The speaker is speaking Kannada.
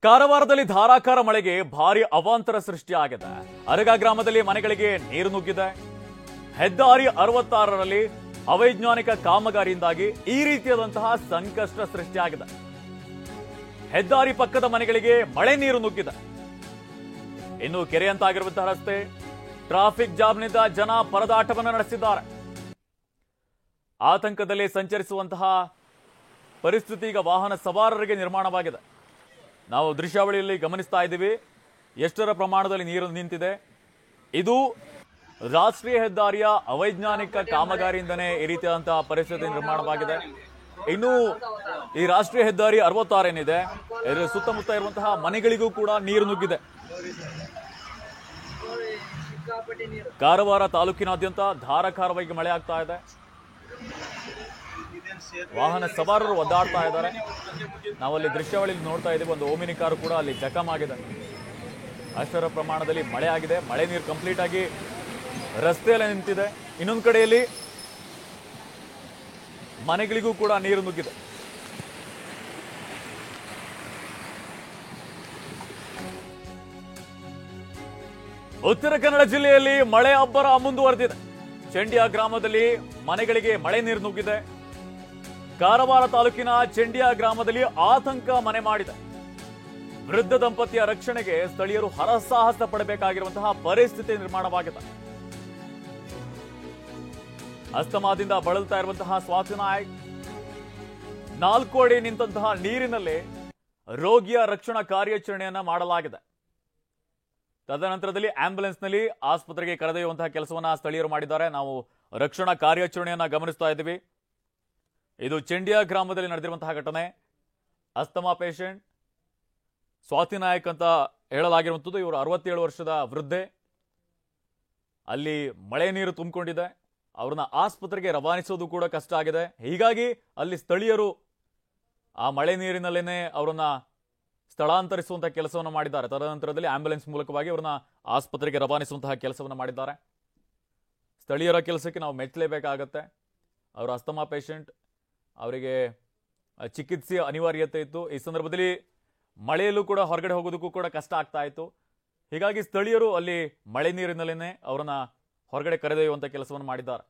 ಕಾರವಾರದಲ್ಲಿ ಧಾರಾಕಾರ ಮಳೆಗೆ ಭಾರಿ ಅವಾಂತರ ಸೃಷ್ಟಿಯಾಗಿದೆ. ಅರಗ ಗ್ರಾಮದಲ್ಲಿ ಮನೆಗಳಿಗೆ ನೀರು ನುಗ್ಗಿದೆ. ಹೆದ್ದಾರಿ 66ರಲ್ಲಿ ಅವೈಜ್ಞಾನಿಕ ಕಾಮಗಾರಿಯಿಂದಾಗಿ ಈ ರೀತಿಯಾದಂತಹ ಸಂಕಷ್ಟ ಸೃಷ್ಟಿಯಾಗಿದೆ. ಹೆದ್ದಾರಿ ಪಕ್ಕದ ಮನೆಗಳಿಗೆ ಮಳೆ ನೀರು ನುಗ್ಗಿದೆ. ಇನ್ನು ಕೆರೆಯಂತಾಗಿರುವಂತಹ ರಸ್ತೆ ಟ್ರಾಫಿಕ್ ಜಾಮ್ನಿಂದ ಜನ ಪರದಾಟವನ್ನು ನಡೆಸಿದ್ದಾರೆ. ಆತಂಕದಲ್ಲಿ ಸಂಚರಿಸುವಂತಹ ಪರಿಸ್ಥಿತಿ ಈಗ ವಾಹನ ಸವಾರರಿಗೆ ನಿರ್ಮಾಣವಾಗಿದೆ. ನಾವು ದೃಶ್ಯಾವಳಿಯಲ್ಲಿ ಗಮನಿಸ್ತಾ ಇದ್ದೀವಿ ಎಷ್ಟರ ಪ್ರಮಾಣದಲ್ಲಿ ನೀರು ನಿಂತಿದೆ. ಇದು ರಾಷ್ಟ್ರೀಯ ಹೆದ್ದಾರಿಯ ಅವೈಜ್ಞಾನಿಕ ಕಾಮಗಾರಿಯಿಂದನೇ ಈ ರೀತಿಯಾದಂತಹ ಪರಿಸ್ಥಿತಿ ನಿರ್ಮಾಣವಾಗಿದೆ. ಇನ್ನು ಈ ರಾಷ್ಟ್ರೀಯ ಹೆದ್ದಾರಿ 66 ಏನಿದೆ ಇದರ ಸುತ್ತಮುತ್ತ ಇರುವಂತಹ ಮನೆಗಳಿಗೂ ಕೂಡ ನೀರು ನುಗ್ಗಿದೆ. ಕಾರವಾರ ತಾಲೂಕಿನಾದ್ಯಂತ ಧಾರಾಕಾರವಾಗಿ ಮಳೆ ಆಗ್ತಾ ಇದೆ. ವಾಹನ ಸವಾರರು ಒದ್ದಾಡ್ತಾ ಇದ್ದಾರೆ. ನಾವಲ್ಲಿ ದೃಶ್ಯಾವಳಿಯಲ್ಲಿ ನೋಡ್ತಾ ಇದ್ದೀವಿ, ಒಂದು ಓಮಿನಿ ಕಾರು ಕೂಡ ಅಲ್ಲಿ ಜಖಮ್ ಆಗಿದೆ. ಅಷ್ಟರ ಪ್ರಮಾಣದಲ್ಲಿ ಮಳೆ ಆಗಿದೆ. ಮಳೆ ನೀರು ಕಂಪ್ಲೀಟ್ ಆಗಿ ರಸ್ತೆಯಲ್ಲಿ ನಿಂತಿದೆ. ಇನ್ನೊಂದು ಕಡೆಯಲ್ಲಿ ಮನೆಗಳಿಗೂ ಕೂಡ ನೀರು ನುಗ್ಗಿದೆ. ಉತ್ತರ ಕನ್ನಡ ಜಿಲ್ಲೆಯಲ್ಲಿ ಮಳೆ ಅಬ್ಬರ ಮುಂದುವರೆದಿದೆ. ಚೆಂಡಿಯಾ ಗ್ರಾಮದಲ್ಲಿ ಮನೆಗಳಿಗೆ ಮಳೆ ನೀರು ನುಗ್ಗಿದೆ. ಕಾರವಾರ ತಾಲೂಕಿನ ಚೆಂಡಿಯಾ ಗ್ರಾಮದಲ್ಲಿ ಆತಂಕ ಮನೆ ಮಾಡಿದೆ. ವೃದ್ಧ ದಂಪತಿಯ ರಕ್ಷಣೆಗೆ ಸ್ಥಳೀಯರು ಹರಸಾಹಸ ಪಡಬೇಕಾಗಿರುವಂತಹ ಪರಿಸ್ಥಿತಿ ನಿರ್ಮಾಣವಾಗಿದೆ. ಅಸ್ತಮಾದಿಂದ ಬಳಲ್ತಾ ಇರುವಂತಹ ಸ್ವಾತಿ ನಾಯಕ್ 4 ಅಡಿ ನಿಂತಹ ನೀರಿನಲ್ಲಿ ರೋಗಿಯ ರಕ್ಷಣಾ ಕಾರ್ಯಾಚರಣೆಯನ್ನ ಮಾಡಲಾಗಿದೆ. ತದನಂತರದಲ್ಲಿ ಆಂಬ್ಯುಲೆನ್ಸ್ ನಲ್ಲಿ ಆಸ್ಪತ್ರೆಗೆ ಕರೆದೊಯ್ಯುವಂತಹ ಕೆಲಸವನ್ನ ಸ್ಥಳೀಯರು ಮಾಡಿದ್ದಾರೆ. ನಾವು ರಕ್ಷಣಾ ಕಾರ್ಯಾಚರಣೆಯನ್ನ ಗಮನಿಸ್ತಾ ಇದ್ದೀವಿ. ಇದು ಚೆಂಡಿಯಾ ಗ್ರಾಮದಲ್ಲಿ ನಡೆದಿರುವಂತಹ ಘಟನೆ. ಅಸ್ತಮಾ ಪೇಷಂಟ್ ಸ್ವಾತಿ ನಾಯಕ್ ಅಂತ ಹೇಳಲಾಗಿರುವಂಥದ್ದು. ಇವರು 67 ವರ್ಷದ ವೃದ್ಧೆ. ಅಲ್ಲಿ ಮಳೆ ನೀರು ತುಂಬಿಕೊಂಡಿದೆ. ಅವ್ರನ್ನ ಆಸ್ಪತ್ರೆಗೆ ರವಾನಿಸೋದು ಕೂಡ ಕಷ್ಟ ಆಗಿದೆ. ಹೀಗಾಗಿ ಅಲ್ಲಿ ಸ್ಥಳೀಯರು ಆ ಮಳೆ ನೀರಿನಲ್ಲೇನೆ ಅವರನ್ನ ಸ್ಥಳಾಂತರಿಸುವಂತಹ ಕೆಲಸವನ್ನು ಮಾಡಿದ್ದಾರೆ. ತದನಂತರದಲ್ಲಿ ಆಂಬ್ಯುಲೆನ್ಸ್ ಮೂಲಕವಾಗಿ ಅವರನ್ನ ಆಸ್ಪತ್ರೆಗೆ ರವಾನಿಸುವಂತಹ ಕೆಲಸವನ್ನು ಮಾಡಿದ್ದಾರೆ. ಸ್ಥಳೀಯರ ಕೆಲಸಕ್ಕೆ ನಾವು ಮೆಚ್ಚಲೇಬೇಕಾಗತ್ತೆ. ಅವರು ಅಸ್ತಮಾ ಪೇಷಂಟ್, ಅವರಿಗೆ ಚಿಕಿತ್ಸೆ ಅನಿವಾರ್ಯತೆ ಇತ್ತು. ಈ ಸಂದರ್ಭದಲ್ಲಿ ಮಳೆಯಲ್ಲೂ ಕೂಡ ಹೊರಗಡೆ ಹೋಗೋದಕ್ಕೂ ಕೂಡ ಕಷ್ಟ ಆಗ್ತಾ ಇತ್ತು. ಹೀಗಾಗಿ ಸ್ಥಳೀಯರು ಅಲ್ಲಿ ಮಳೆ ನೀರಿನಲ್ಲೇನೆ ಅವರನ್ನ ಹೊರಗಡೆ ಕರೆದೊಯ್ಯುವಂತ ಕೆಲಸವನ್ನು ಮಾಡಿದ್ದಾರೆ.